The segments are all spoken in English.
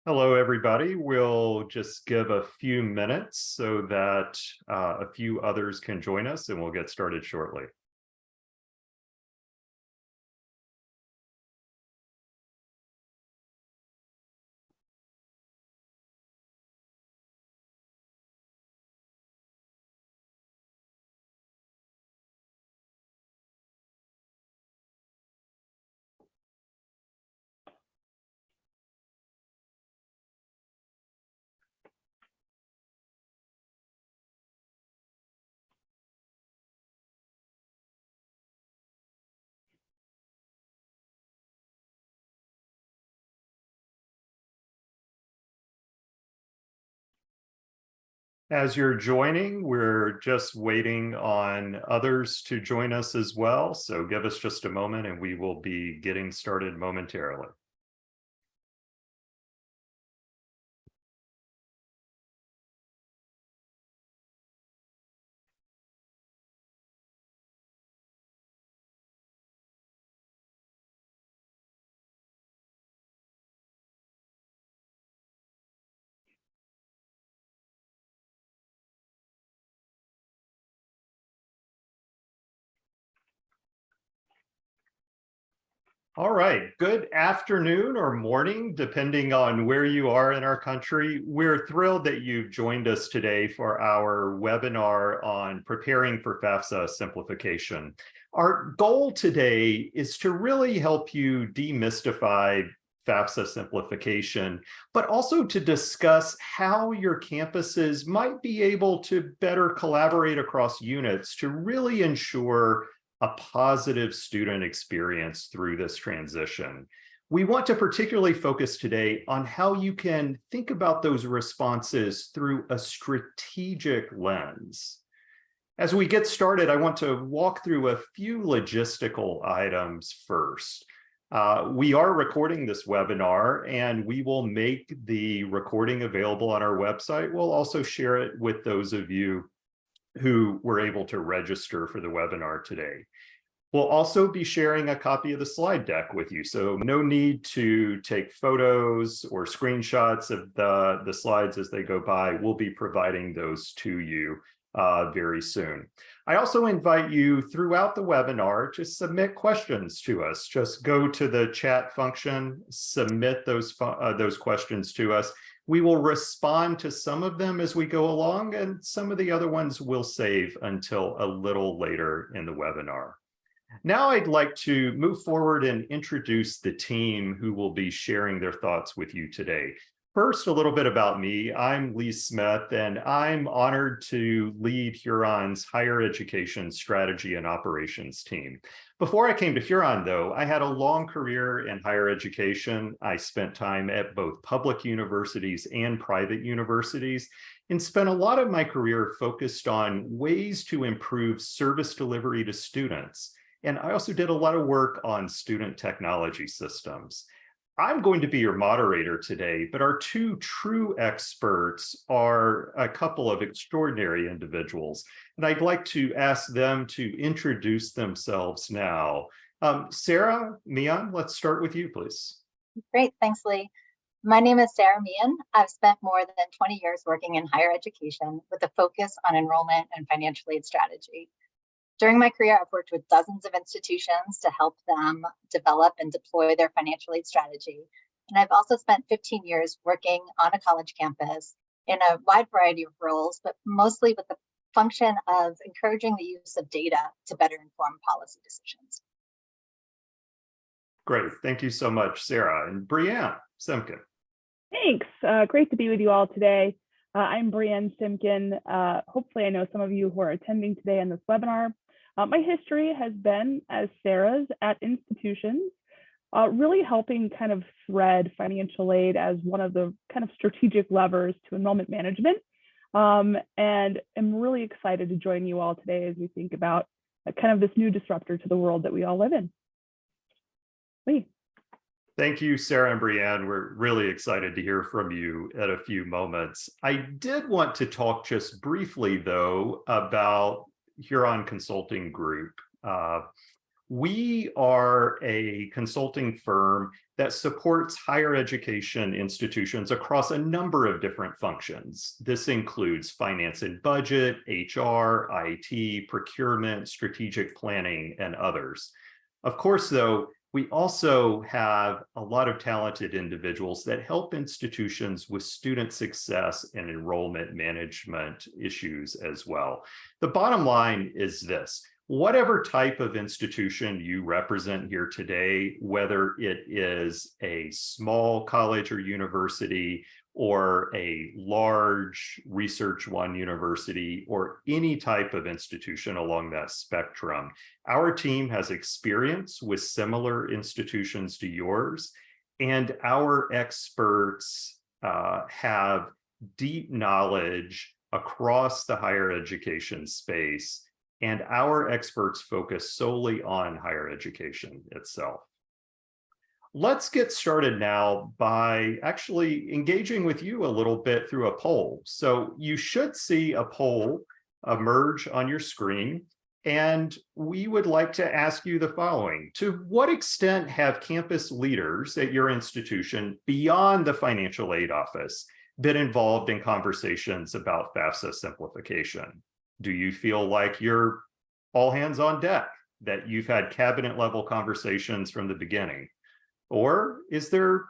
Hello, everybody. We'll just give a few minutes so that a few others can join us, and we'll get started shortly. As you're joining, we're just waiting on others to join us as well. So give us just a moment and we will be getting started momentarily. All right, good afternoon or morning, depending on where you are in our country. We're thrilled that you've joined us today for our webinar on preparing for FAFSA simplification. Our goal today is to really help you demystify FAFSA simplification, but also to discuss how your campuses might be able to better collaborate across units to really ensure a positive student experience through this transition. We want to particularly focus today on how you can think about those responses through a strategic lens. As we get started, I want to walk through a few logistical items first. We are recording this webinar and we will make the recording available on our website. We'll also share it with those of you who were able to register for the webinar today. We'll also be sharing a copy of the slide deck with you, so no need to take photos or screenshots of the slides as they go by. We'll be providing those to you very soon. I also invite you throughout the webinar to submit questions to us. Just go to the chat function, submit those questions to us. We will respond to some of them as we go along, and some of the other ones we'll save until a little later in the webinar. Now I'd like to move forward and introduce the team who will be sharing their thoughts with you today. First, a little bit about me. I'm Lee Smith, and I'm honored to lead Huron's higher education strategy and operations team. Before I came to Huron, though, I had a long career in higher education. I spent time at both public universities and private universities, and spent a lot of my career focused on ways to improve service delivery to students. And I also did a lot of work on student technology systems. I'm going to be your moderator today, but our two true experts are a couple of extraordinary individuals, and I'd like to ask them to introduce themselves now. Sarah Mian, let's start with you, please. Great, thanks, Lee. My name is Sarah Mian. I've spent more than 20 years working in higher education with a focus on enrollment and financial aid strategy. During my career, I've worked with dozens of institutions to help them develop and deploy their financial aid strategy. And I've also spent 15 years working on a college campus in a wide variety of roles, but mostly with the function of encouraging the use of data to better inform policy decisions. Great, thank you so much, Sarah. And Brianne Simkin. Thanks, great to be with you all today. I'm Brianne Simkin. Hopefully I know some of you who are attending today in this webinar. My history has been, as Sarah's, at institutions, really helping kind of thread financial aid as one of the kind of strategic levers to enrollment management. And I'm really excited to join you all today as we think about kind of this new disruptor to the world that we all live in. Lee. Thank you, Sarah and Brianne. We're really excited to hear from you in a few moments. I did want to talk just briefly, though, about Huron Consulting Group. We are a consulting firm that supports higher education institutions across a number of different functions. This includes finance and budget, HR, IT, procurement, strategic planning, and others. Of course, though, we also have a lot of talented individuals that help institutions with student success and enrollment management issues as well. The bottom line is this: whatever type of institution you represent here today, whether it is a small college or university or a large Research One university or any type of institution along that spectrum, our team has experience with similar institutions to yours, and our experts have deep knowledge across the higher education space, and our experts focus solely on higher education itself. Let's get started now by actually engaging with you a little bit through a poll. So you should see a poll emerge on your screen, and we would like to ask you the following. To what extent have campus leaders at your institution, beyond the financial aid office, been involved in conversations about FAFSA simplification? Do you feel like you're all hands on deck, that you've had cabinet level conversations from the beginning? Or is there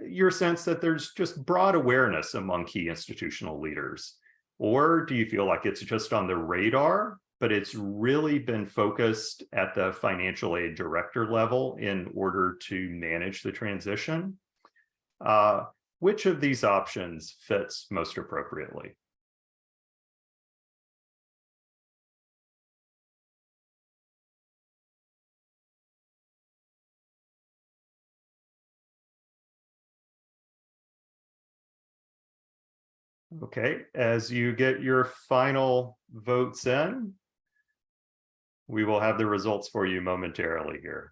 your sense that there's just broad awareness among key institutional leaders? Or do you feel like it's just on the radar, but it's really been focused at the financial aid director level in order to manage the transition? Which of these options fits most appropriately? Okay, as you get your final votes in, we will have the results for you momentarily here.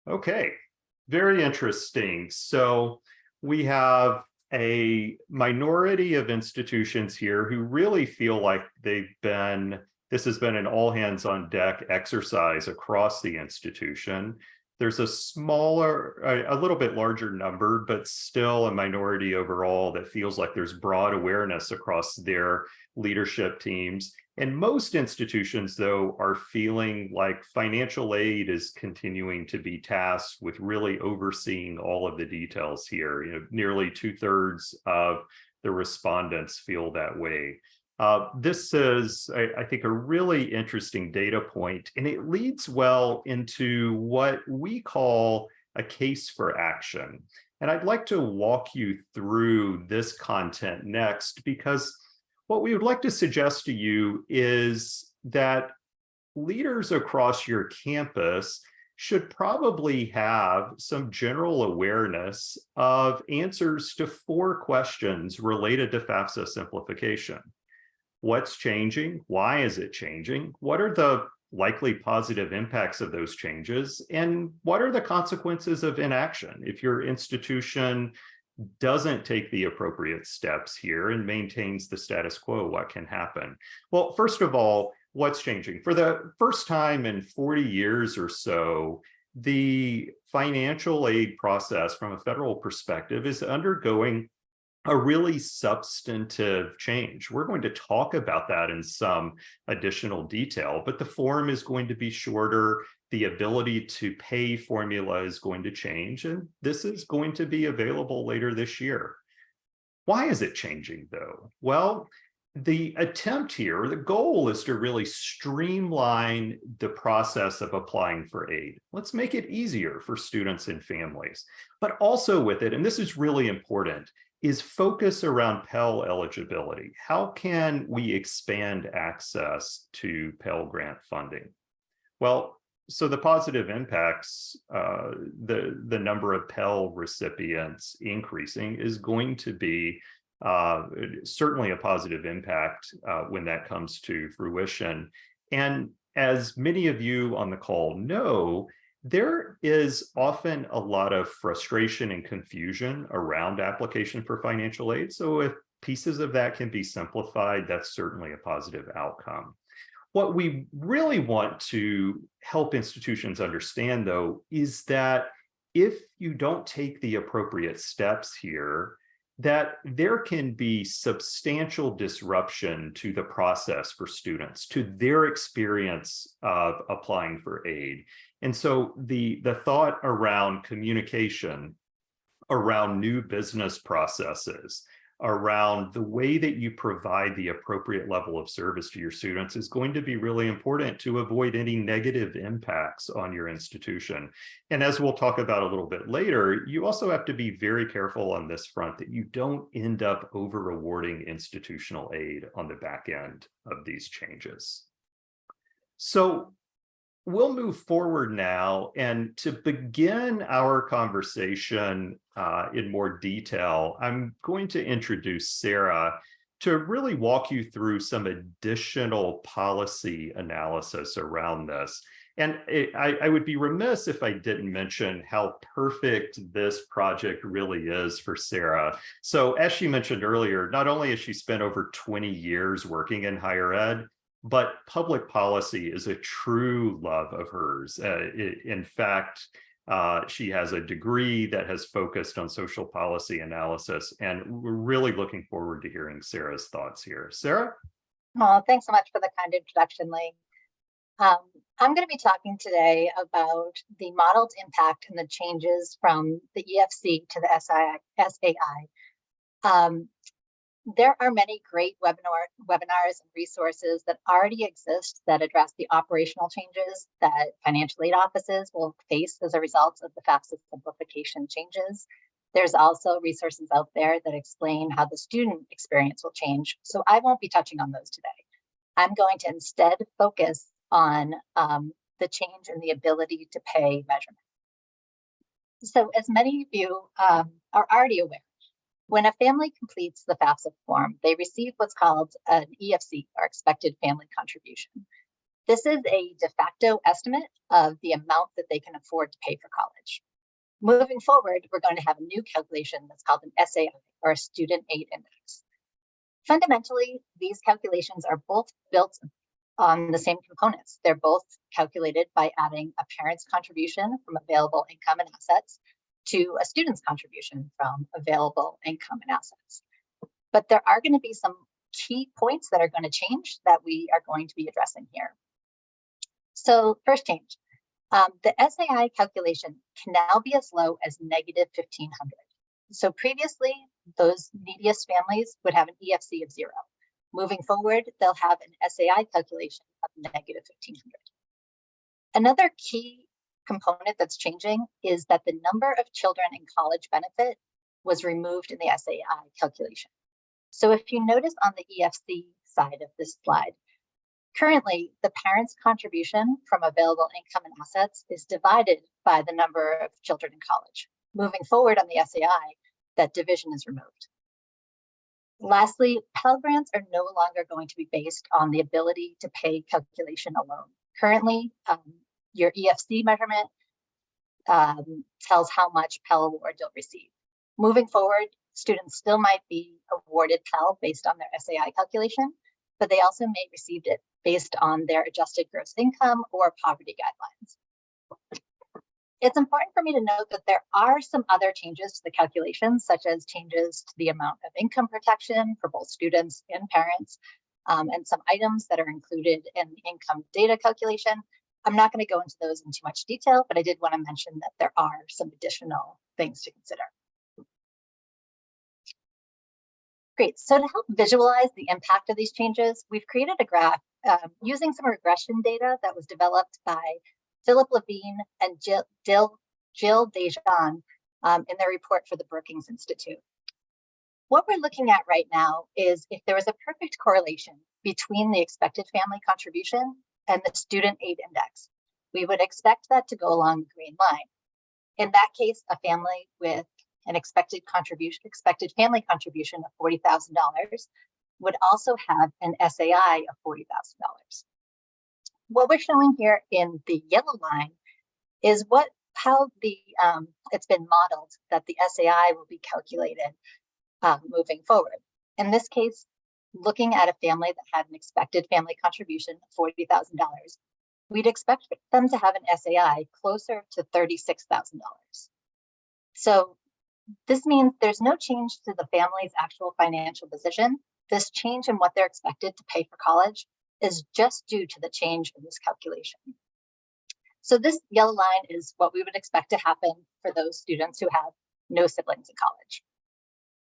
Okay, very interesting. So we have a minority of institutions here who really feel like this has been an all hands on deck exercise across the institution. There's a little bit larger number, but still a minority overall that feels like there's broad awareness across their leadership teams. And most institutions, though, are feeling like financial aid is continuing to be tasked with really overseeing all of the details here. Nearly 2/3 of the respondents feel that way. This is, I think, a really interesting data point, and it leads well into what we call a case for action. And I'd like to walk you through this content next, because what we would like to suggest to you is that leaders across your campus should probably have some general awareness of answers to 4 questions related to FAFSA simplification. What's changing? Why is it changing? What are the likely positive impacts of those changes? And what are the consequences of inaction? If your institution doesn't take the appropriate steps here and maintains the status quo, what can happen? Well, first of all, what's changing? For the first time in 40 years or so, the financial aid process from a federal perspective is undergoing a really substantive change. We're going to talk about that in some additional detail, but the form is going to be shorter. The ability to pay formula is going to change, and this is going to be available later this year. Why is it changing, though? Well, the attempt here, the goal is to really streamline the process of applying for aid. Let's make it easier for students and families. But also with it, and this is really important, is focus around Pell eligibility. How can we expand access to Pell Grant funding? Well, so the positive impacts, the number of Pell recipients increasing is going to be certainly a positive impact when that comes to fruition. And as many of you on the call know, there is often a lot of frustration and confusion around application for financial aid. So if pieces of that can be simplified, that's certainly a positive outcome. What we really want to help institutions understand, though, is that if you don't take the appropriate steps here, that there can be substantial disruption to the process for students, to their experience of applying for aid. And so the thought around communication, around new business processes, around the way that you provide the appropriate level of service to your students is going to be really important to avoid any negative impacts on your institution. And as we'll talk about a little bit later, you also have to be very careful on this front that you don't end up over rewarding institutional aid on the back end of these changes. So we'll move forward now, and to begin our conversation in more detail, I'm going to introduce Sarah to really walk you through some additional policy analysis around this. And I would be remiss if I didn't mention how perfect this project really is for Sarah. So as she mentioned earlier, not only has she spent over 20 years working in higher ed, but public policy is a true love of hers. In fact, she has a degree that has focused on social policy analysis, and we're really looking forward to hearing Sarah's thoughts here. Sarah? Oh, thanks so much for the kind introduction, Lee. I'm going to be talking today about the modeled impact and the changes from the EFC to the SAI. There are many great webinars and resources that already exist that address the operational changes that financial aid offices will face as a result of the FAFSA simplification changes. There's also resources out there that explain how the student experience will change. So I won't be touching on those today. I'm going to instead focus on the change in the ability to pay measurement. So as many of you are already aware, when a family completes the FAFSA form, they receive what's called an EFC, or expected family contribution. This is a de facto estimate of the amount that they can afford to pay for college. Moving forward, we're going to have a new calculation that's called an SAI, or a Student Aid Index. Fundamentally, these calculations are both built on the same components. They're both calculated by adding a parent's contribution from available income and assets to a student's contribution from available income and assets. But there are going to be some key points that are going to change that we are going to be addressing here. So first change, the SAI calculation can now be as low as negative 1,500. So previously, those neediest families would have an EFC of 0. Moving forward, they'll have an SAI calculation of negative 1,500. Another key component that's changing is that the number of children in college benefit was removed in the SAI calculation. So if you notice on the EFC side of this slide, currently the parent's contribution from available income and assets is divided by the number of children in college. Moving forward on the SAI, that division is removed. Lastly, Pell Grants are no longer going to be based on the ability to pay calculation alone. Currently, your EFC measurement tells how much Pell Award you'll receive. Moving forward, students still might be awarded Pell based on their SAI calculation, but they also may receive it based on their adjusted gross income or poverty guidelines. It's important for me to note that there are some other changes to the calculations, such as changes to the amount of income protection for both students and parents, and some items that are included in the income data calculation. I'm not going to go into those in too much detail, but I did want to mention that there are some additional things to consider. Great, so to help visualize the impact of these changes, we've created a graph using some regression data that was developed by Philip Levine and Jill Dejean in their report for the Brookings Institute. What we're looking at right now is if there was a perfect correlation between the expected family contribution and the student aid index, we would expect that to go along the green line. In that case, a family with an expected family contribution of $40,000 would also have an SAI of $40,000. What we're showing here in the yellow line is how it's been modeled that the SAI will be calculated moving forward. In this case, looking at a family that had an expected family contribution of $40,000, we'd expect them to have an SAI closer to $36,000. So this means there's no change to the family's actual financial position. This change in what they're expected to pay for college is just due to the change in this calculation. So this yellow line is what we would expect to happen for those students who have no siblings in college.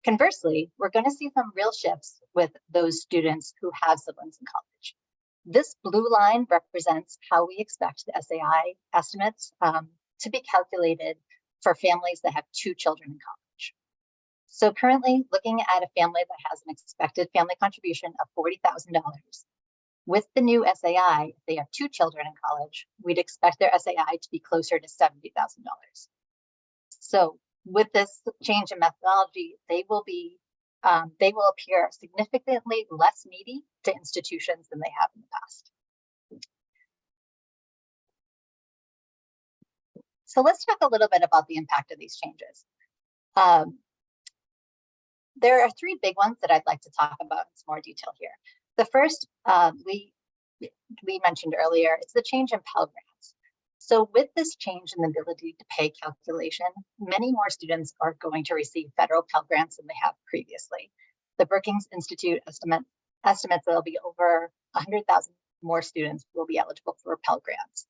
Conversely, we're going to see some real shifts with those students who have siblings in college. This blue line represents how we expect the SAI estimates to be calculated for families that have 2 children in college. So currently, looking at a family that has an expected family contribution of $40,000, with the new SAI, if they have 2 children in college, we'd expect their SAI to be closer to $70,000. So with this change in methodology, they will appear significantly less needy to institutions than they have in the past. So let's talk a little bit about the impact of these changes. There are 3 big ones that I'd like to talk about in some more detail here. The first, we mentioned earlier, it's the change in Pell Grants. So with this change in the ability to pay calculation, many more students are going to receive federal Pell Grants than they have previously. The Brookings Institute estimates that there'll be over 100,000 more students who will be eligible for Pell Grants.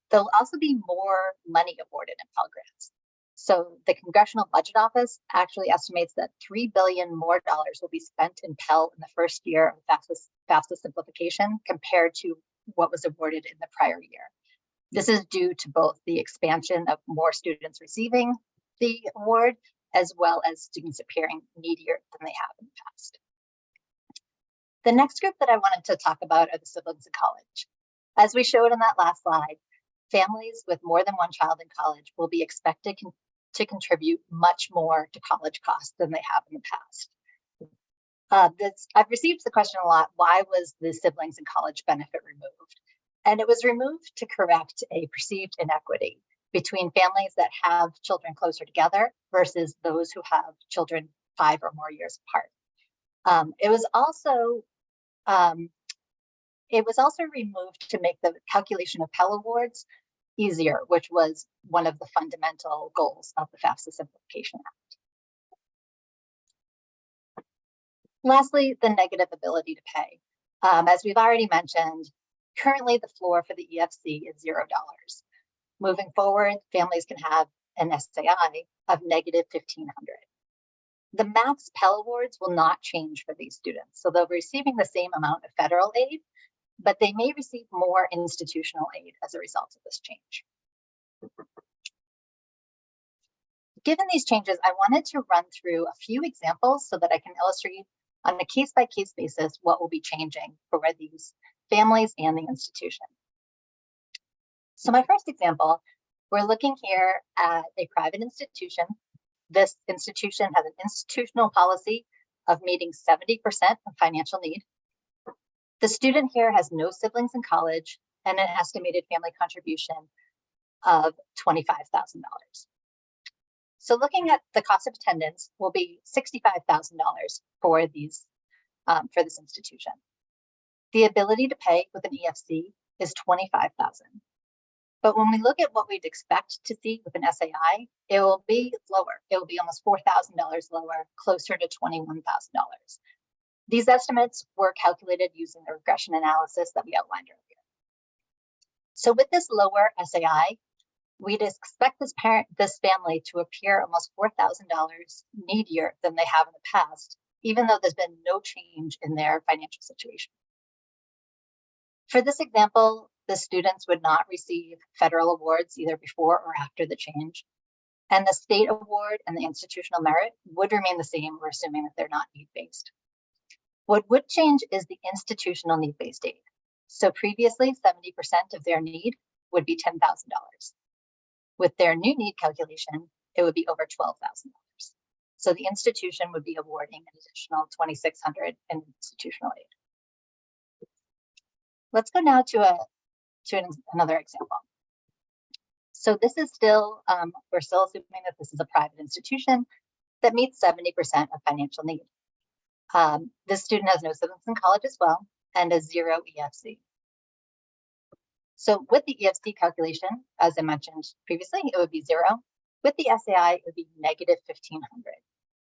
There'll also be more money awarded in Pell Grants. So the Congressional Budget Office actually estimates that $3 billion more will be spent in Pell in the first year of FAFSA simplification compared to what was awarded in the prior year. This is due to both the expansion of more students receiving the award, as well as students appearing needier than they have in the past. The next group that I wanted to talk about are the siblings in college. As we showed in that last slide, families with more than 1 child in college will be expected to contribute much more to college costs than they have in the past. I've received the question a lot, why was the siblings in college benefit removed? And it was removed to correct a perceived inequity between families that have children closer together versus those who have children 5 or more years apart. It was also removed to make the calculation of Pell Awards easier, which was one of the fundamental goals of the FAFSA Simplification Act. Lastly, the negative ability to pay. As we've already mentioned, currently the floor for the EFC is $0. Moving forward, families can have an SAI of negative $1,500. The max Pell Awards will not change for these students, so they'll be receiving the same amount of federal aid, but they may receive more institutional aid as a result of this change. Given these changes, I wanted to run through a few examples so that I can illustrate on a case-by-case basis what will be changing for these families and the institution. So my first example, we're looking here at a private institution. This institution has an institutional policy of meeting 70% of financial need. The student here has no siblings in college and an estimated family contribution of $25,000. So looking at the cost of attendance will be $65,000 for this institution. The ability to pay with an EFC is $25,000. But when we look at what we'd expect to see with an SAI, it will be lower. It will be almost $4,000 lower, closer to $21,000. These estimates were calculated using the regression analysis that we outlined earlier. So with this lower SAI, we'd expect this family to appear almost $4,000 needier than they have in the past, even though there's been no change in their financial situation. For this example, the students would not receive federal awards either before or after the change, and the state award and the institutional merit would remain the same, we're assuming that they're not need-based. What would change is the institutional need-based aid. So previously, 70% of their need would be $10,000. With their new need calculation, it would be over $12,000. So the institution would be awarding an additional $2,600 in institutional aid. Let's go now to another example. So this is still, we're still assuming that this is a private institution that meets 70% of financial need. This student has no siblings in college as well and a 0 EFC. So with the EFC calculation, as I mentioned previously, it would be 0. With the SAI, it would be negative 1,500.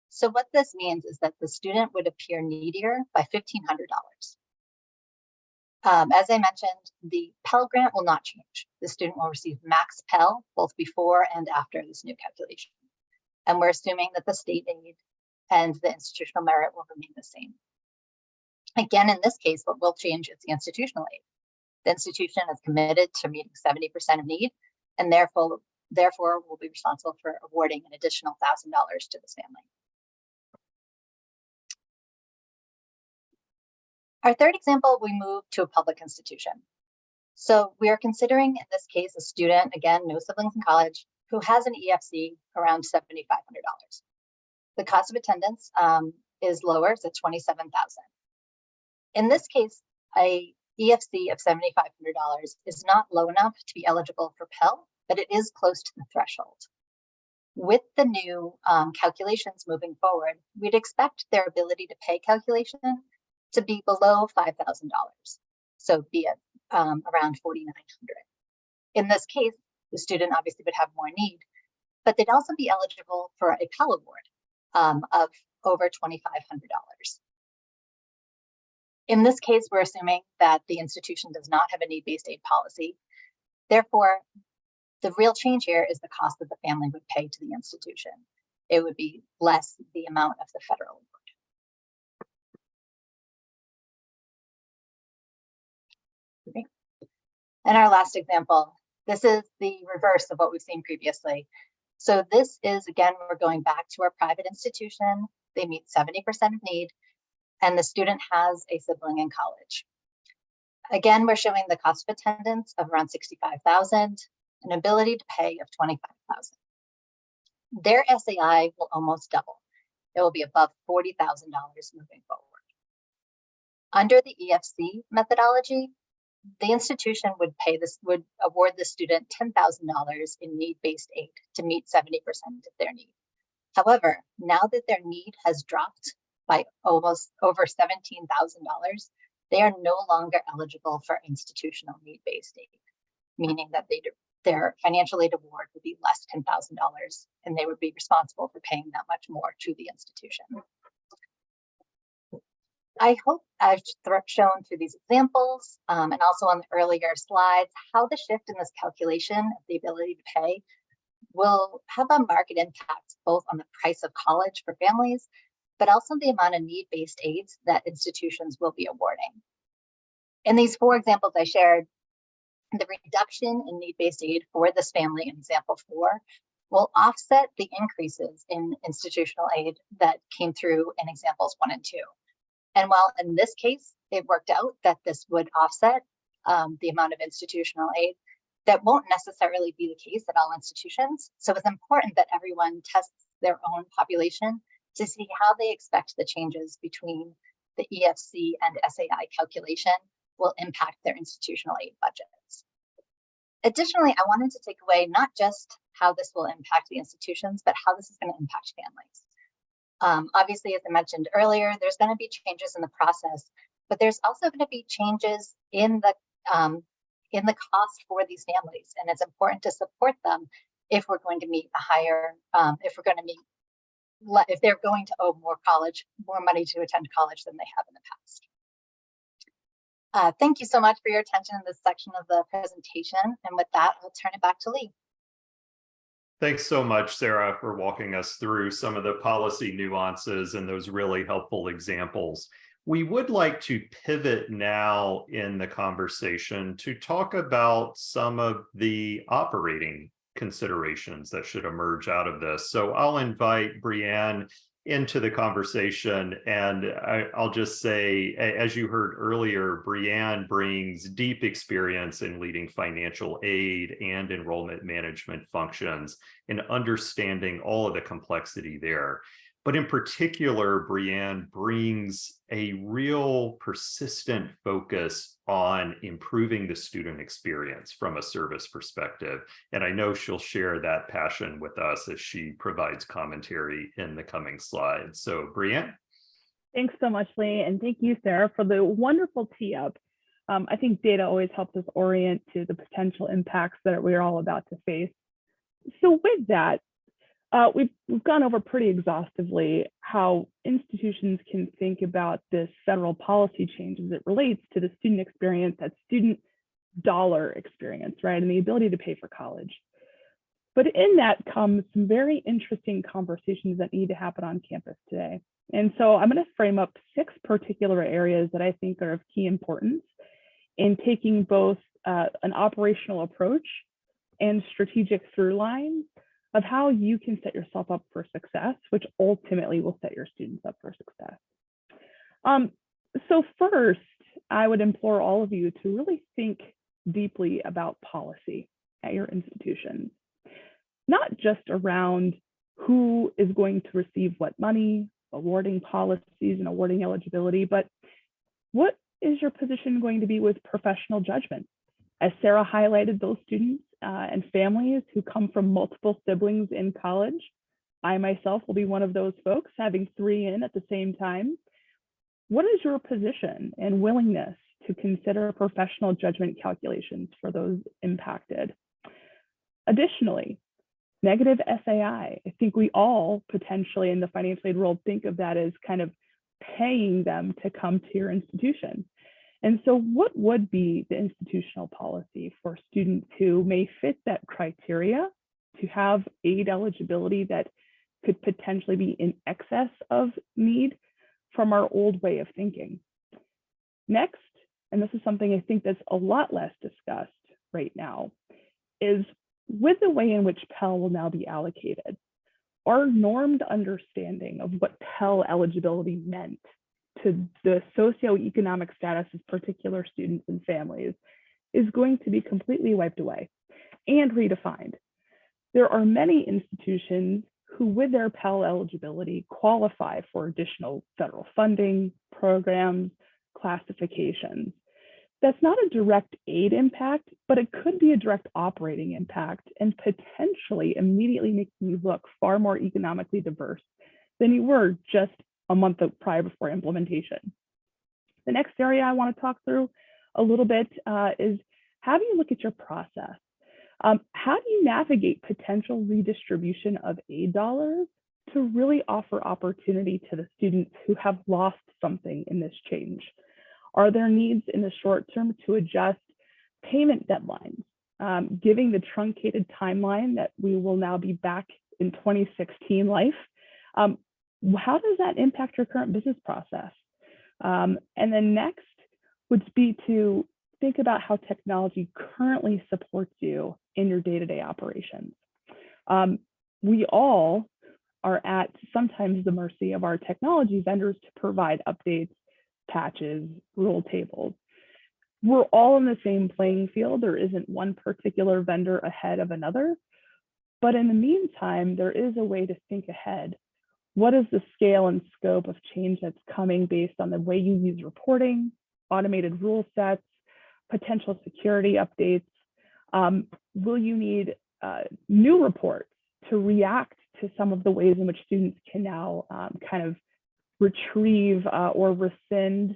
So what this means is that the student would appear needier by $1,500. As I mentioned, the Pell Grant will not change. The student will receive max Pell both before and after this new calculation. And we're assuming that the state aid and the institutional merit will remain the same. Again, in this case, what will change is the institutional aid. The institution is committed to meeting 70% of need, and therefore will be responsible for awarding an additional $1,000 to this family. Our third example, we move to a public institution. So we are considering, in this case, a student, again, no siblings in college, who has an EFC around $7,500. The cost of attendance is lower, it's at $27,000. In this case, a EFC of $7,500 is not low enough to be eligible for Pell, but it is close to the threshold. With the new calculations moving forward, we'd expect their ability to pay calculation to be below $5,000, so be at around $4,900. In this case, the student obviously would have more need, but they'd also be eligible for a Pell Award of over $2,500. In this case, we're assuming that the institution does not have a need-based aid policy. Therefore, the real change here is the cost that the family would pay to the institution. It would be less the amount of the federal award. Okay. And our last example, this is the reverse of what we've seen previously. So this is, again, we're going back to our private institution. They meet 70% of need, and the student has a sibling in college. Again, we're showing the cost of attendance of around $65,000, an ability to pay of $25,000. Their SAI will almost double. It will be above $40,000 moving forward. Under the EFC methodology, the institution would award the student $10,000 in need-based aid to meet 70% of their need. However, now that their need has dropped by almost over $17,000, they are no longer eligible for institutional need-based aid, meaning that their financial aid award would be less $10,000, and they would be responsible for paying that much more to the institution. I hope I've shown through these examples and also on the earlier slides how the shift in this calculation of the ability to pay will have a market impact both on the price of college for families, but also the amount of need-based aids that institutions will be awarding. In these 4 examples I shared, the reduction in need-based aid for this family in example 4 will offset the increases in institutional aid that came through in examples 1 and 2. And while in this case, it worked out that this would offset the amount of institutional aid, that won't necessarily be the case at all institutions. So it's important that everyone tests their own population to see how they expect the changes between the EFC and SAI calculation will impact their institutional aid budgets. Additionally, I wanted to take away not just how this will impact the institutions, but how this is going to impact families. Obviously, as I mentioned earlier, there's going to be changes in the process, but there's also going to be changes in the cost for these families, and it's important to support them if we're going to meet a higher, if they're going to owe more money to attend college than they have in the past. Thank you so much for your attention in this section of the presentation, and with that, I'll turn it back to Lee. Thanks so much, Sarah, for walking us through some of the policy nuances and those really helpful examples. We would like to pivot now in the conversation to talk about some of the operating considerations that should emerge out of this. So I'll invite Brianne into the conversation, and I'll just say, as you heard earlier, Brianne brings deep experience in leading financial aid and enrollment management functions and understanding all of the complexity there. But in particular, Brianne brings a real persistent focus on improving the student experience from a service perspective. And I know she'll share that passion with us as she provides commentary in the coming slides. So Brianne? Thanks so much, Lee, and thank you, Sarah, for the wonderful tee up. I think data always helps us orient to the potential impacts that we're all about to face. So with that, we've gone over pretty exhaustively how institutions can think about this federal policy change as it relates to the student experience, that student dollar experience, right, and the ability to pay for college. But in that comes some very interesting conversations that need to happen on campus today. And so I'm going to frame up 6 particular areas that I think are of key importance in taking both an operational approach and strategic through lines of how you can set yourself up for success, which ultimately will set your students up for success. So first, I would implore all of you to really think deeply about policy at your institutions, not just around who is going to receive what money, awarding policies and awarding eligibility, but what is your position going to be with professional judgment? As Sarah highlighted, those students and families who come from multiple siblings in college, I myself will be one of those folks having 3 in at the same time. What is your position and willingness to consider professional judgment calculations for those impacted? Additionally, negative SAI. I think we all potentially in the financial aid world think of that as kind of paying them to come to your institution. And so what would be the institutional policy for students who may fit that criteria to have aid eligibility that could potentially be in excess of need from our old way of thinking? Next, and this is something I think that's a lot less discussed right now, is with the way in which Pell will now be allocated, our normed understanding of what Pell eligibility meant to the socioeconomic status of particular students and families is going to be completely wiped away and redefined. There are many institutions who, with their Pell eligibility, qualify for additional federal funding, programs, classifications. That's not a direct aid impact, but it could be a direct operating impact and potentially immediately make you look far more economically diverse than you were just a month prior before implementation. The next area I want to talk through a little bit is how do you look at your process? How do you navigate potential redistribution of aid dollars to really offer opportunity to the students who have lost something in this change? Are there needs in the short term to adjust payment deadlines, giving the truncated timeline that we will now be back in 2016 life? How does that impact your current business process? And then next would be to think about how technology currently supports you in your day-to-day operations. We all are at sometimes the mercy of our technology vendors to provide updates, patches, rule tables. We're all in the same playing field. There isn't one particular vendor ahead of another. But in the meantime, there is a way to think ahead. What is the scale and scope of change that's coming based on the way you use reporting, automated rule sets, potential security updates? Will you need new reports to react to some of the ways in which students can now kind of retrieve or rescind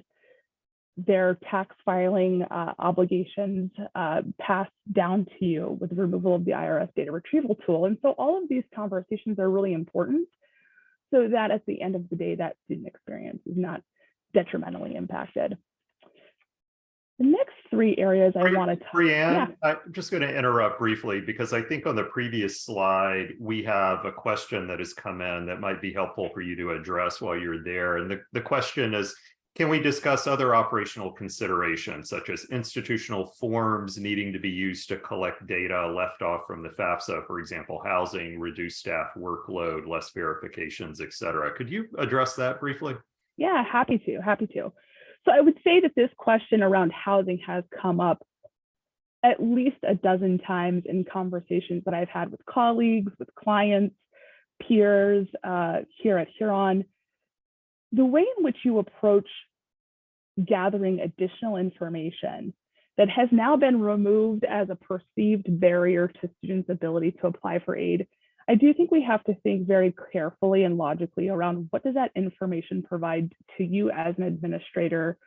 their tax filing obligations passed down to you with the removal of the IRS data retrieval tool? And so all of these conversations are really important so that at the end of the day, that student experience is not detrimentally impacted. The next 3 areas I want to talk. Brianne, I'm just going to interrupt briefly because I think on the previous slide, we have a question that has come in that might be helpful for you to address while you're there. And the question is, can we discuss other operational considerations such as institutional forms needing to be used to collect data left off from the FAFSA, for example, housing, reduced staff workload, less verifications, et cetera? Could you address that briefly? Yeah, happy to. So I would say that this question around housing has come up at least a dozen times in conversations that I've had with colleagues, with clients, peers here at Huron, the way in which you approach gathering additional information that has now been removed as a perceived barrier to students' ability to apply for aid, I do think we have to think very carefully and logically around what does that information provide to you as an administrator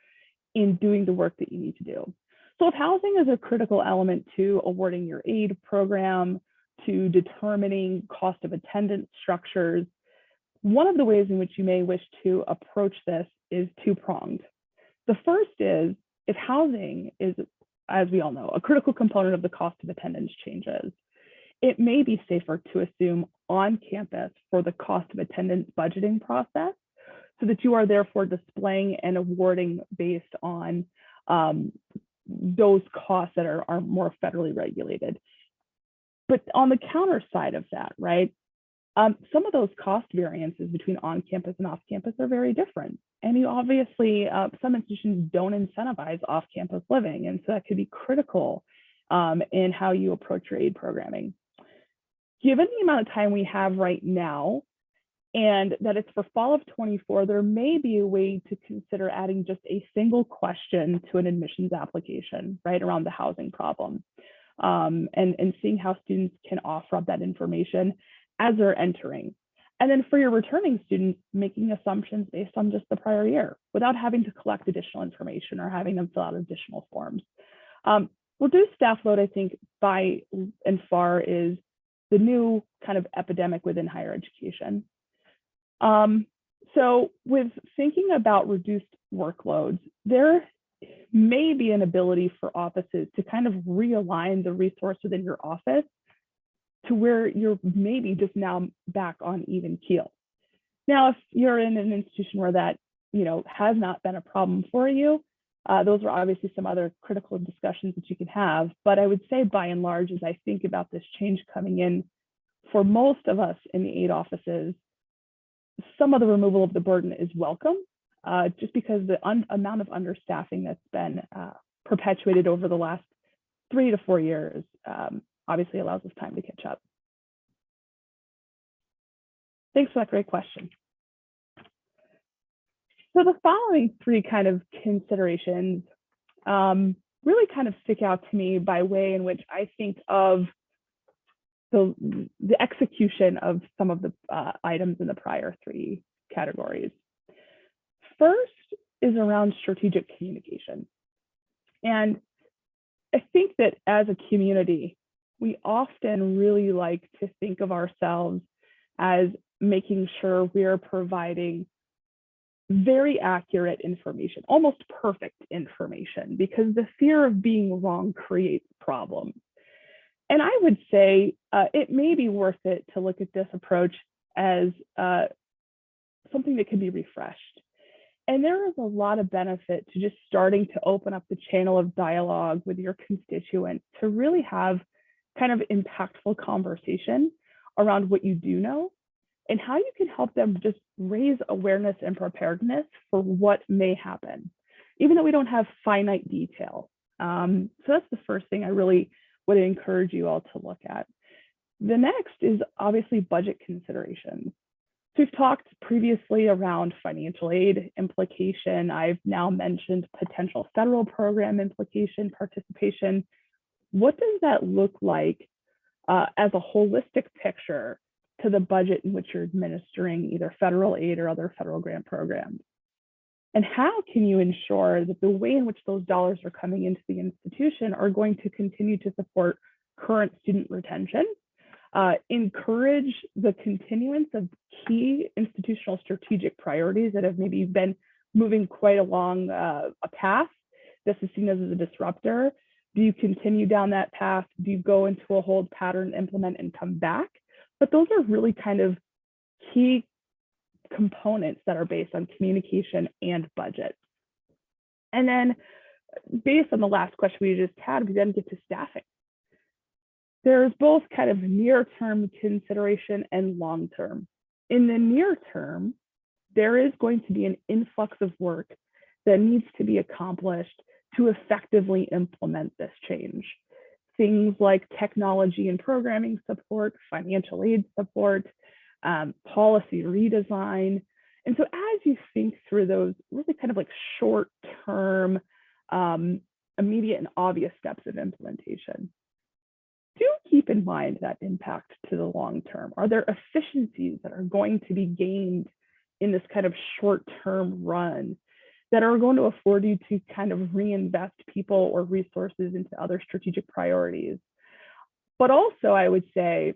in doing the work that you need to do. So if housing is a critical element to awarding your aid program, to determining cost of attendance structures, one of the ways in which you may wish to approach this is two-pronged. The first is, if housing is, as we all know, a critical component of the cost of attendance changes, it may be safer to assume on campus for the cost of attendance budgeting process, so that you are therefore displaying and awarding based on those costs that are more federally regulated. But on the counter side of that, right, some of those cost variances between on-campus and off-campus are very different. And you obviously, some institutions don't incentivize off-campus living. And so that could be critical in how you approach your aid programming. Given the amount of time we have right now, and that it's for fall of 24, there may be a way to consider adding just a single question to an admissions application, right, around the housing problem, and seeing how students can offer up that information as they're entering. And then for your returning students, making assumptions based on just the prior year without having to collect additional information or having them fill out additional forms. Reduced staff load, I think, by and far is the new kind of epidemic within higher education. So with thinking about reduced workloads, there may be an ability for offices to kind of realign the resource within your office to where you're maybe just now back on even keel. Now, if you're in an institution where that, has not been a problem for you, those are obviously some other critical discussions that you can have. But I would say by and large, as I think about this change coming in for most of us in the aid offices, some of the removal of the burden is welcome, just because the amount of understaffing that's been perpetuated over the last 3 to 4 years obviously allows us time to catch up. Thanks for that great question. So the following 3 kind of considerations really kind of stick out to me by way in which I think of the execution of some of the items in the prior 3 categories. First is around strategic communication. And I think that as a community, we often really like to think of ourselves as making sure we're providing very accurate information, almost perfect information, because the fear of being wrong creates problems. And I would say it may be worth it to look at this approach as something that can be refreshed. And there is a lot of benefit to just starting to open up the channel of dialogue with your constituents to really have kind of impactful conversation around what you do know and how you can help them just raise awareness and preparedness for what may happen, even though we don't have finite detail. So that's the first thing I really would encourage you all to look at. The next is obviously budget considerations. So we've talked previously around financial aid implication. I've now mentioned potential federal program implication, participation. What does that look like as a holistic picture to the budget in which you're administering either federal aid or other federal grant programs? And how can you ensure that the way in which those dollars are coming into the institution are going to continue to support current student retention, encourage the continuance of key institutional strategic priorities that have maybe been moving quite along a path? This is seen as a disruptor. Do you continue down that path? Do you go into a hold pattern, implement, and come back? But those are really kind of key components that are based on communication and budget. And then based on the last question we just had, we then get to staffing. There's both kind of near-term consideration and long-term. In the near term, there is going to be an influx of work that needs to be accomplished to effectively implement this change. Things like technology and programming support, financial aid support, policy redesign. And so as you think through those really kind of like short-term, immediate and obvious steps of implementation, do keep in mind that impact to the long term. Are there efficiencies that are going to be gained in this kind of short-term run that are going to afford you to kind of reinvest people or resources into other strategic priorities? But also, I would say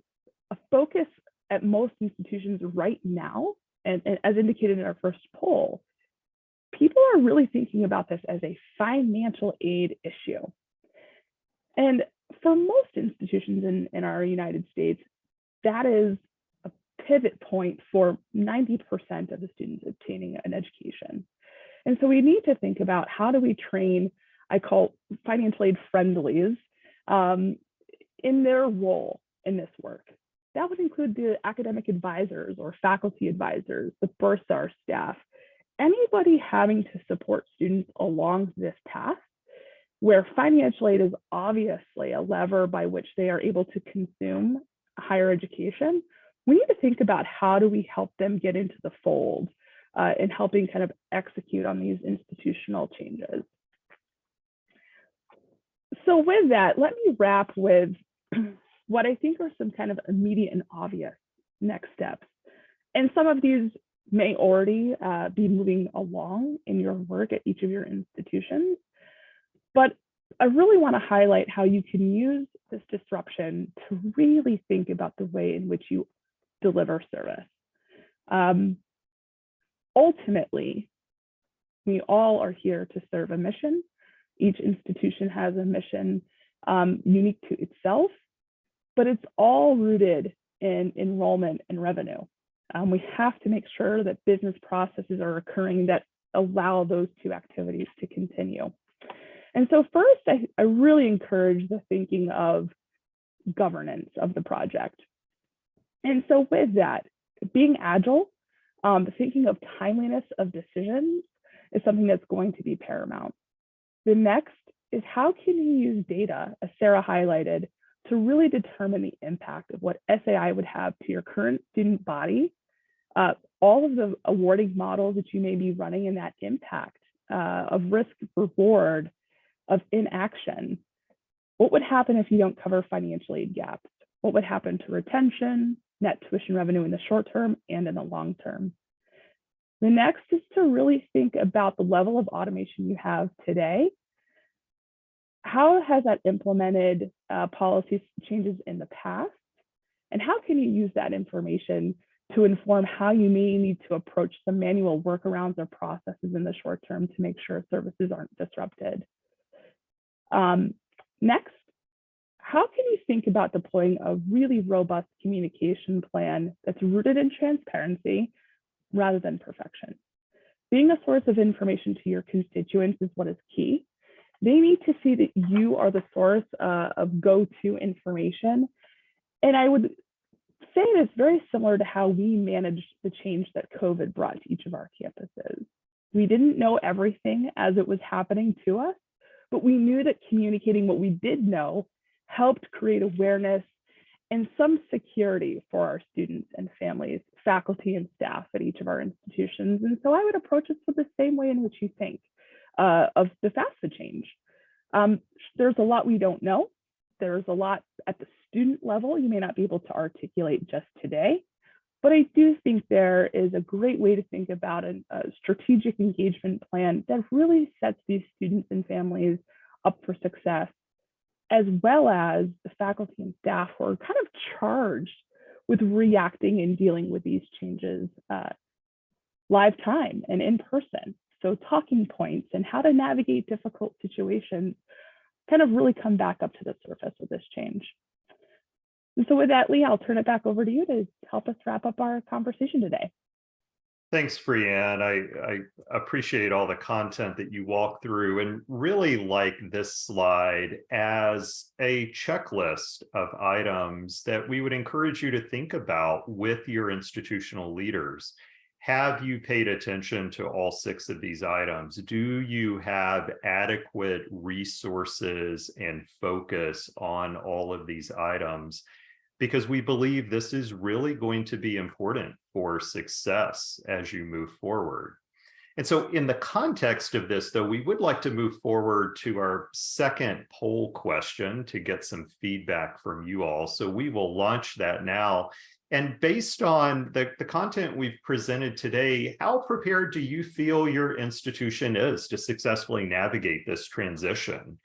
a focus at most institutions right now, and as indicated in our first poll, people are really thinking about this as a financial aid issue. And for most institutions in our United States, that is a pivot point for 90% of the students obtaining an education. And so we need to think about how do we train, I call financial aid friendlies, in their role in this work. That would include the academic advisors or faculty advisors, the bursar staff, anybody having to support students along this path, where financial aid is obviously a lever by which they are able to consume higher education. We need to think about how do we help them get into the fold in helping kind of execute on these institutional changes. So with that, let me wrap with what I think are some kind of immediate and obvious next steps. And some of these may already be moving along in your work at each of your institutions. But I really want to highlight how you can use this disruption to really think about the way in which you deliver service. Ultimately, we all are here to serve a mission. Each institution has a mission unique to itself, but it's all rooted in enrollment and revenue. We have to make sure that business processes are occurring that allow those two activities to continue. And so first, I really encourage the thinking of governance of the project. And so with that, being agile, thinking of timeliness of decisions is something that's going to be paramount. The next is how can you use data, as Sarah highlighted, to really determine the impact of what SAI would have to your current student body, all of the awarding models that you may be running, and that impact of risk reward, of inaction. What would happen if you don't cover financial aid gaps? What would happen to retention, net tuition revenue in the short term and in the long term? The next is to really think about the level of automation you have today. How has that implemented policy changes in the past? And how can you use that information to inform how you may need to approach some manual workarounds or processes in the short term to make sure services aren't disrupted? Next, how can you think about deploying a really robust communication plan that's rooted in transparency rather than perfection? Being a source of information to your constituents is what is key. They need to see that you are the source of go-to information. And I would say it's very similar to how we managed the change that COVID brought to each of our campuses. We didn't know everything as it was happening to us, but we knew that communicating what we did know helped create awareness and some security for our students and families, faculty and staff at each of our institutions. And so I would approach this with the same way in which you think of the FAFSA change. There's a lot we don't know. There's a lot at the student level you may not be able to articulate just today, but I do think there is a great way to think about a strategic engagement plan that really sets these students and families up for success, as well as the faculty and staff who are kind of charged with reacting and dealing with these changes live time and in person. So talking points and how to navigate difficult situations kind of really come back up to the surface with this change. And so with that, Lee, I'll turn it back over to you to help us wrap up our conversation today. Thanks, Brianne. I appreciate all the content that you walk through and really like this slide as a checklist of items that we would encourage you to think about with your institutional leaders. Have you paid attention to all 6 of these items? Do you have adequate resources and focus on all of these items? because we believe this is really going to be important for success as you move forward. And so in the context of this, though, we would like to move forward to our second poll question to get some feedback from you all. So we will launch that now. And based on the content we've presented today, how prepared do you feel your institution is to successfully navigate this transition?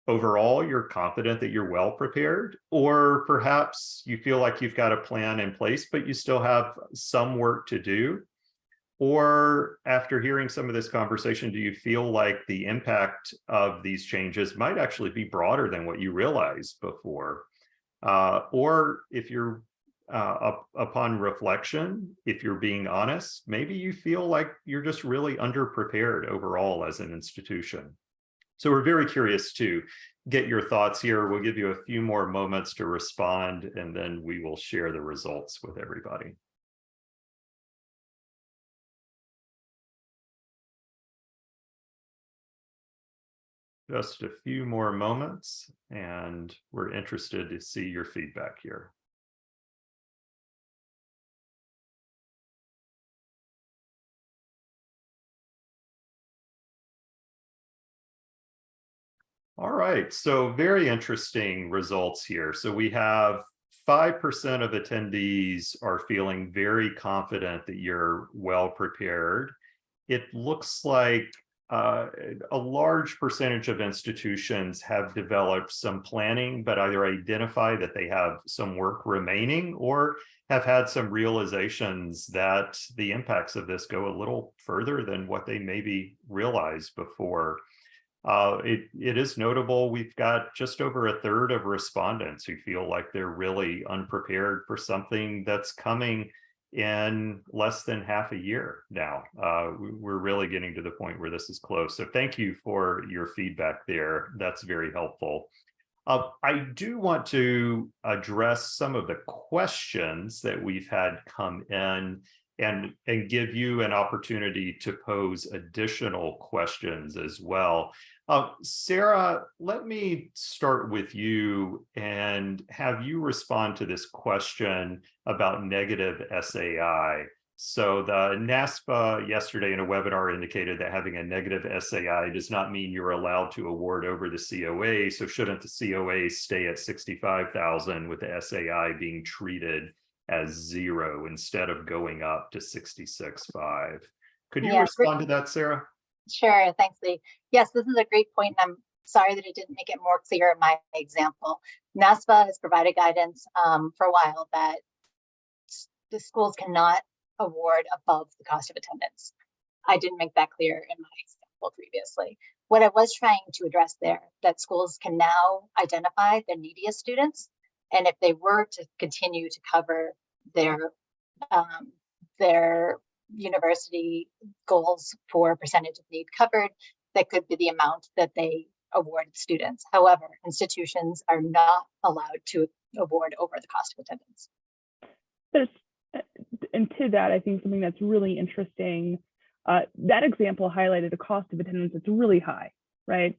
Overall, you're confident that you're well prepared, or perhaps you feel like you've got a plan in place, but you still have some work to do? Or after hearing some of this conversation, do you feel like the impact of these changes might actually be broader than what you realized before? Or if you're upon reflection, if you're being honest, maybe you feel like you're just really underprepared overall as an institution. So we're very curious to get your thoughts here. We'll give you a few more moments to respond, and then we will share the results with everybody. Just a few more moments, and we're interested to see your feedback here. All right, so very interesting results here. So we have 5% of attendees are feeling very confident that you're well prepared. It looks like a large percentage of institutions have developed some planning, but either identify that they have some work remaining or have had some realizations that the impacts of this go a little further than what they maybe realized before. It is notable, we've got just over a third of respondents who feel like they're really unprepared for something that's coming in less than half a year now. We're really getting to the point where this is close. So thank you for your feedback there. That's very helpful. I do want to address some of the questions that we've had come in and give you an opportunity to pose additional questions as well. Sarah, let me start with you and have you respond to this question about negative SAI. So the NASPA yesterday in a webinar indicated that having a negative SAI does not mean you're allowed to award over the COA. So shouldn't the COA stay at 65,000 with the SAI being treated as 0 instead of going up to 66.5? Could you respond to that, Sarah? Sure, thanks, Lee. Yes, this is a great point, and I'm sorry that it didn't make it more clear in my example. NASPA has provided guidance for a while that the schools cannot award above the cost of attendance. I didn't make that clear in my example previously. What I was trying to address there, that schools can now identify the neediest students, and if they were to continue to cover their university goals for percentage of need covered, that could be the amount that they award students. However, institutions are not allowed to award over the cost of attendance. And to that, I think something that's really interesting, that example highlighted a cost of attendance that's really high, right?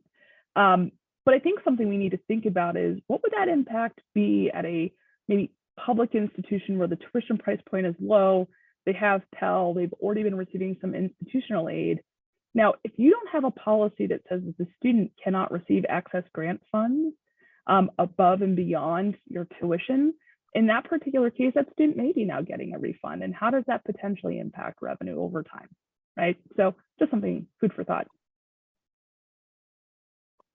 But I think something we need to think about is what would that impact be at a maybe public institution where the tuition price point is low, they have Pell, they've already been receiving some institutional aid. Now, if you don't have a policy that says that the student cannot receive access grant funds above and beyond your tuition, in that particular case, that student may be now getting a refund. And how does that potentially impact revenue over time, right? So just something, food for thought.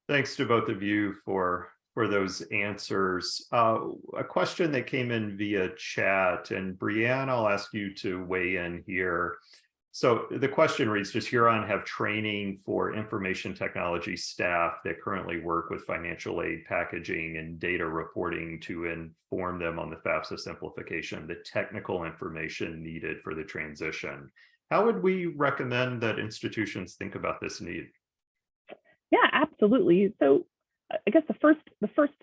Thanks to both of you for those answers. A question that came in via chat, and Brianne, I'll ask you to weigh in here. So the question reads, does Huron have training for information technology staff that currently work with financial aid packaging and data reporting to inform them on the FAFSA simplification, the technical information needed for the transition? How would we recommend that institutions think about this need? Yeah, absolutely. So I guess the first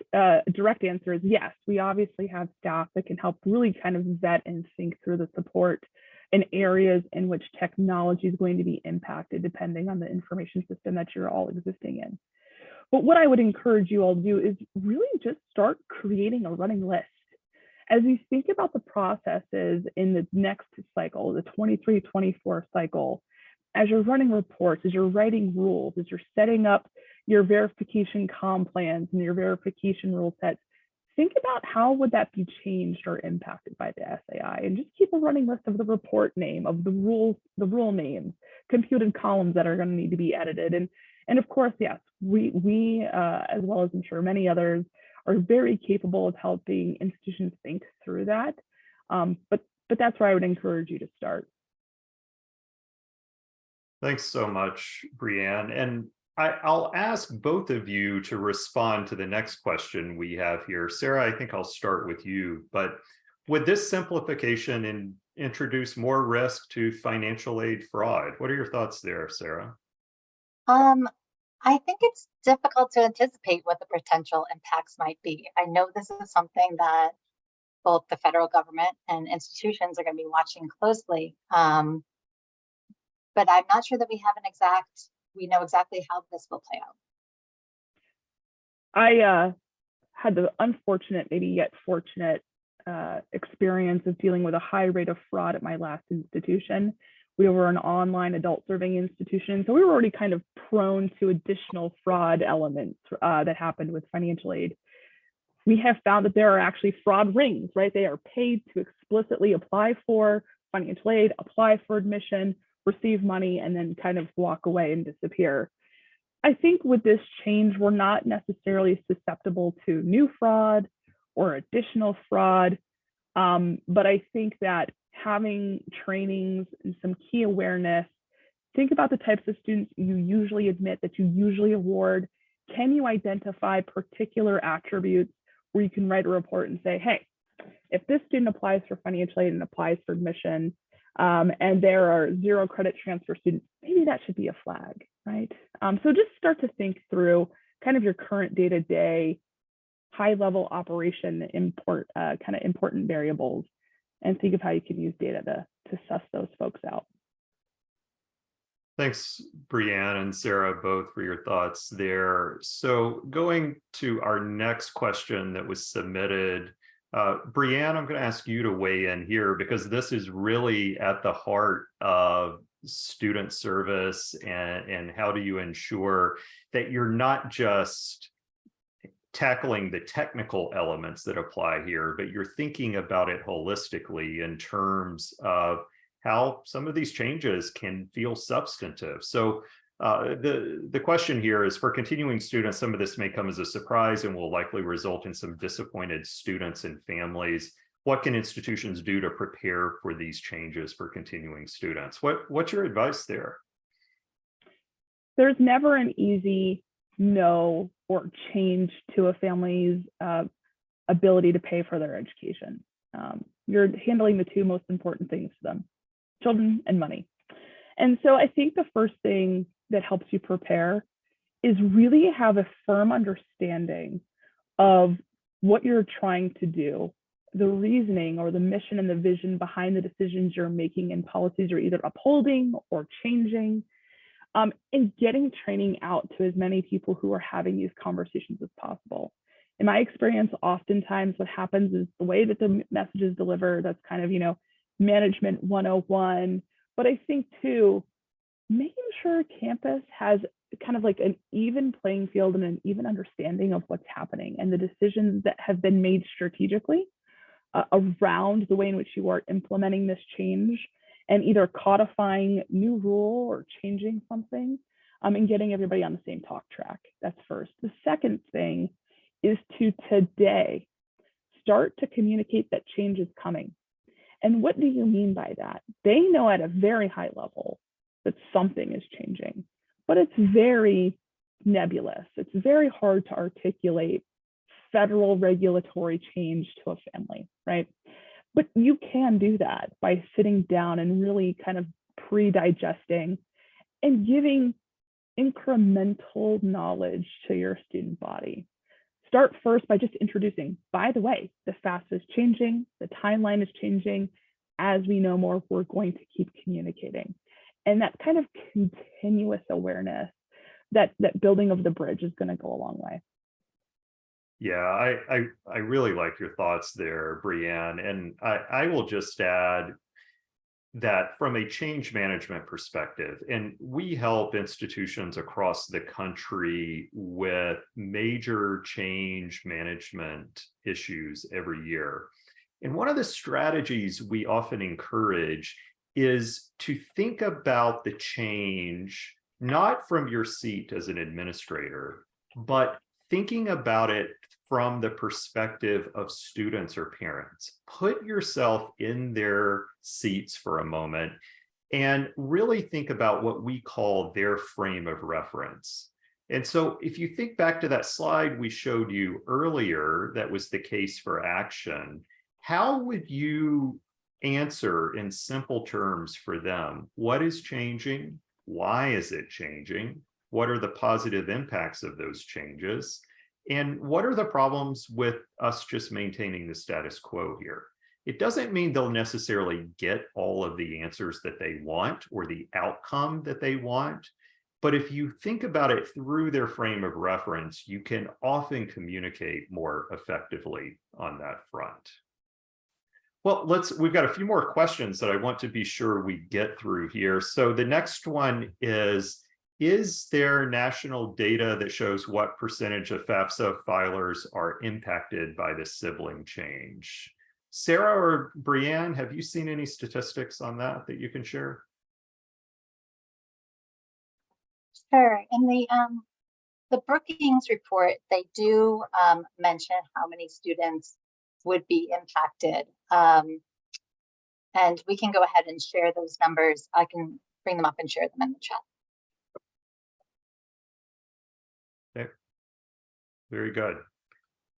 direct answer is yes. We obviously have staff that can help really kind of vet and think through the support in areas in which technology is going to be impacted depending on the information system that you're all existing in. But what I would encourage you all to do is really just start creating a running list. As you think about the processes in the next cycle, the 23-24 cycle, as you're running reports, as you're writing rules, as you're setting up your verification comm plans and your verification rule sets, think about how would that be changed or impacted by the SAI, and just keep a running list of the report name, of the rule names, computed columns that are going to need to be edited. And of course, yes, we as well as I'm sure many others, are very capable of helping institutions think through that. But that's where I would encourage you to start. Thanks so much, Brianne. And I'll ask both of you to respond to the next question we have here. Sarah, I think I'll start with you, but would this simplification introduce more risk to financial aid fraud? What are your thoughts there, Sarah? I think it's difficult to anticipate what the potential impacts might be. I know this is something that both the federal government and institutions are going to be watching closely. But I'm not sure that we know exactly how this will play out. I had the unfortunate, maybe yet fortunate experience of dealing with a high rate of fraud at my last institution. We were an online adult serving institution, so we were already kind of prone to additional fraud elements that happened with financial aid. We have found that there are actually fraud rings, right? They are paid to explicitly apply for financial aid, apply for admission, receive money, and then kind of walk away and disappear. I think with this change, we're not necessarily susceptible to new fraud or additional fraud, but I think that having trainings and some key awareness, think about the types of students you usually admit, that you usually award. Can you identify particular attributes where you can write a report and say, hey, if this student applies for financial aid and applies for admission, and there are 0 credit transfer students, maybe that should be a flag, right? So just start to think through kind of your current day-to-day, high-level operation kind of important variables, and think of how you can use data to suss those folks out. Thanks, Brianne and Sarah, both for your thoughts there. So going to our next question that was submitted, Brianne, I'm going to ask you to weigh in here, because this is really at the heart of student service, and how do you ensure that you're not just tackling the technical elements that apply here, but you're thinking about it holistically in terms of how some of these changes can feel substantive. So the question here is, for continuing students, some of this may come as a surprise and will likely result in some disappointed students and families. What can institutions do to prepare for these changes for continuing students? What's your advice there? There's never an easy no or change to a family's ability to pay for their education. You're handling the 2 most important things to them: children and money. And so I think the first thing that helps you prepare is really have a firm understanding of what you're trying to do, the reasoning or the mission and the vision behind the decisions you're making and policies you're either upholding or changing, and getting training out to as many people who are having these conversations as possible. In my experience, oftentimes what happens is the way that the message is delivered, that's kind of, management 101. But I think too, making sure campus has kind of like an even playing field and an even understanding of what's happening and the decisions that have been made strategically around the way in which you are implementing this change, and either codifying new rule or changing something, and getting everybody on the same talk track. That's first. The second thing is to today start to communicate that change is coming. And what do you mean by that? They know at a very high level that something is changing, but it's very nebulous. It's very hard to articulate federal regulatory change to a family, right? But you can do that by sitting down and really kind of pre-digesting and giving incremental knowledge to your student body. Start first by just introducing, by the way, the FAFSA is changing, the timeline is changing. As we know more, we're going to keep communicating. And that kind of continuous awareness that building of the bridge is going to go a long way. Yeah, I really like your thoughts there, Brianne. And I will just add that from a change management perspective, and we help institutions across the country with major change management issues every year. And one of the strategies we often encourage is to think about the change, not from your seat as an administrator, but thinking about it from the perspective of students or parents. Put yourself in their seats for a moment and really think about what we call their frame of reference. And so if you think back to that slide we showed you earlier, that was the case for action, how would you answer in simple terms for them? What is changing? Why is it changing? What are the positive impacts of those changes? And what are the problems with us just maintaining the status quo here? It doesn't mean they'll necessarily get all of the answers that they want or the outcome that they want. But if you think about it through their frame of reference, you can often communicate more effectively on that front. Well, we've got a few more questions that I want to be sure we get through here. So the next one is there national data that shows what percentage of FAFSA filers are impacted by this sibling change? Sarah or Brianne, have you seen any statistics on that you can share? Sure. In the Brookings report, they do mention how many students would be impacted. And we can go ahead and share those numbers. I can bring them up and share them in the chat. Okay. Very good.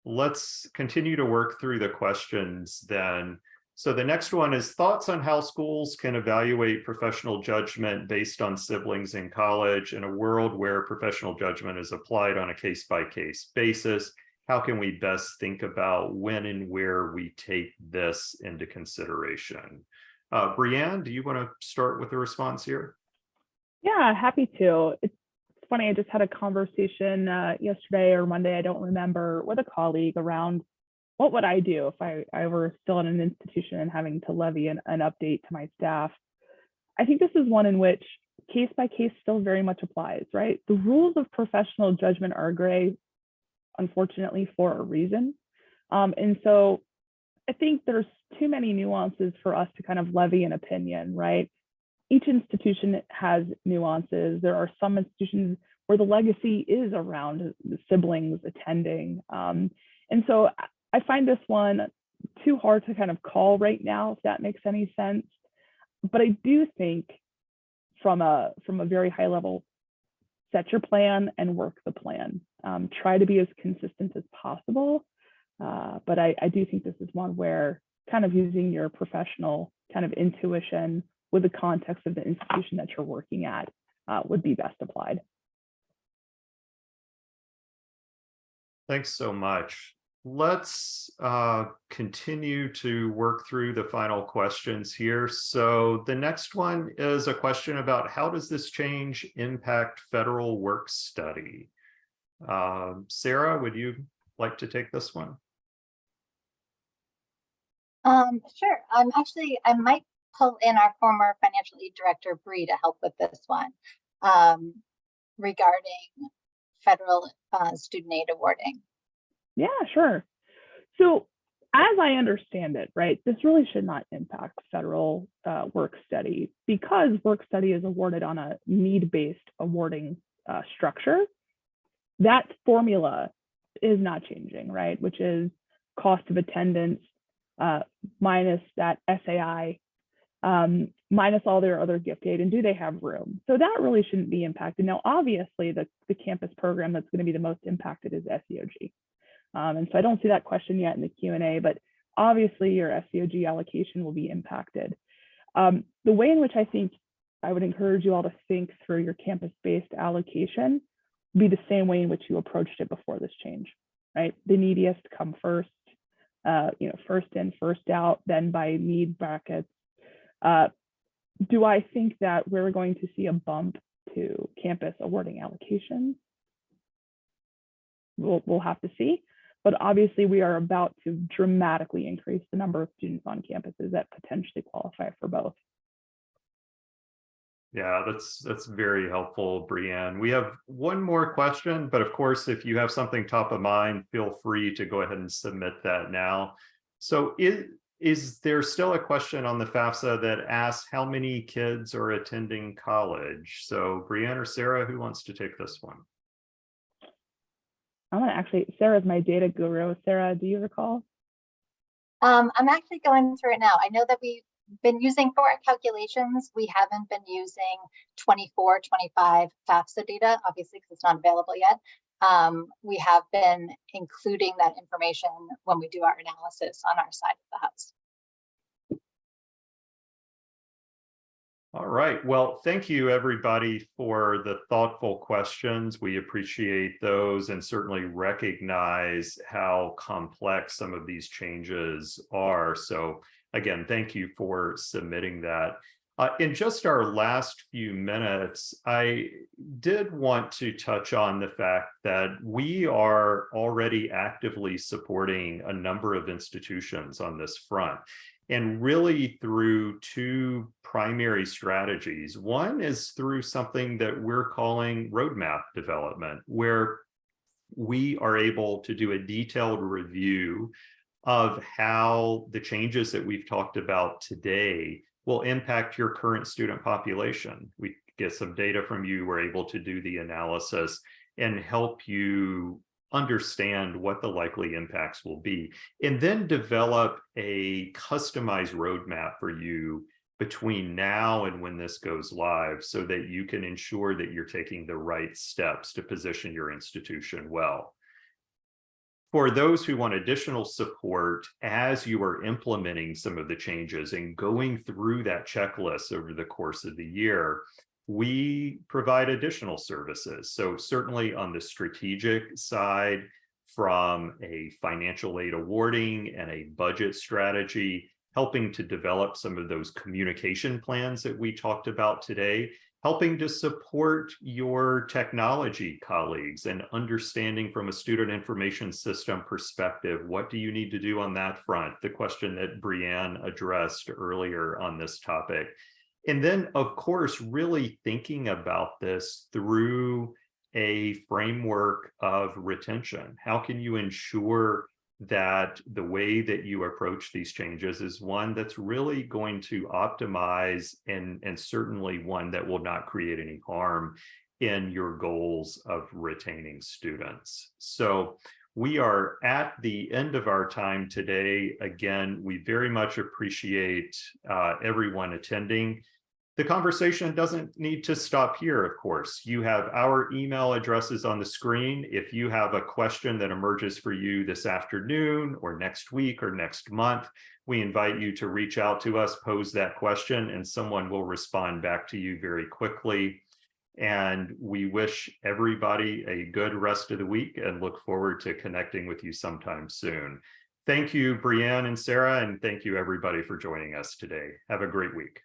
Let's continue to work through the questions then. So the next one is thoughts on how schools can evaluate professional judgment based on siblings in college in a world where professional judgment is applied on a case-by-case basis. How can we best think about when and where we take this into consideration? Brianne, do you want to start with the response here? Yeah, happy to. It's funny, I just had a conversation yesterday or Monday, I don't remember, with a colleague around what would I do if I were still in an institution and having to levy an update to my staff. I think this is one in which case by case still very much applies, right? The rules of professional judgment are gray, unfortunately, for a reason. And so I think there's too many nuances for us to kind of levy an opinion, right? Each institution has nuances. There are some institutions where the legacy is around the siblings attending. And so I find this one too hard to kind of call right now, if that makes any sense. But I do think from a very high level, set your plan and work the plan. Try to be as consistent as possible. But I do think this is one where kind of using your professional kind of intuition with the context of the institution that you're working at would be best applied. Thanks so much. Let's continue to work through the final questions here. So the next one is a question about how does this change impact federal work study? Sarah, would you like to take this one? Sure. I might pull in our former financial aid director, Bree, to help with this one regarding federal student aid awarding. Yeah, sure. So as I understand it, right, this really should not impact federal work study because work study is awarded on a need-based awarding structure. That formula is not changing, right, which is cost of attendance minus that SAI, minus all their other gift aid, and do they have room? So that really shouldn't be impacted. Now, obviously, the campus program that's going to be the most impacted is SEOG. And so I don't see that question yet in the Q&A, but obviously your SEOG allocation will be impacted. The way in which I think I would encourage you all to think through your campus-based allocation would be the same way in which you approached it before this change, right? The neediest come first, first in, first out, then by need brackets. Do I think that we're going to see a bump to campus awarding allocations. We'll have to see. But obviously, we are about to dramatically increase the number of students on campuses that potentially qualify for both. Yeah, that's very helpful, Brianne. We have one more question, but of course, if you have something top of mind, feel free to go ahead and submit that now. So is there still a question on the FAFSA that asks how many kids are attending college? So Brianne or Sarah, who wants to take this one? I'm gonna actually, Sarah's my data guru. Sarah, do you recall? I'm actually going through it now. I know that we've been using for our calculations, we haven't been using 24, 25 FAFSA data, obviously, because it's not available yet. We have been including that information when we do our analysis on our side of the house. All right. Well, thank you, everybody, for the thoughtful questions. We appreciate those and certainly recognize how complex some of these changes are. So again, thank you for submitting that. In just our last few minutes, I did want to touch on the fact that we are already actively supporting a number of institutions on this front, and really through two primary strategies. One is through something that we're calling roadmap development, where we are able to do a detailed review of how the changes that we've talked about today will impact your current student population. We get some data from you, we're able to do the analysis and help you understand what the likely impacts will be, and then develop a customized roadmap for you between now and when this goes live, so that you can ensure that you're taking the right steps to position your institution well. For those who want additional support as you are implementing some of the changes and going through that checklist over the course of the year, we provide additional services. So certainly on the strategic side, from a financial aid awarding and a budget strategy, helping to develop some of those communication plans that we talked about today, helping to support your technology colleagues and understanding from a student information system perspective, what do you need to do on that front? The question that Brianne addressed earlier on this topic. And then, of course, really thinking about this through a framework of retention. How can you ensure that the way that you approach these changes is one that's really going to optimize and certainly one that will not create any harm in your goals of retaining students? So we are at the end of our time today. Again, we very much appreciate everyone attending. The conversation doesn't need to stop here, of course. You have our email addresses on the screen. If you have a question that emerges for you this afternoon or next week or next month, we invite you to reach out to us, pose that question, and someone will respond back to you very quickly. And we wish everybody a good rest of the week and look forward to connecting with you sometime soon. Thank you, Brianne and Sarah, and thank you, everybody, for joining us today. Have a great week.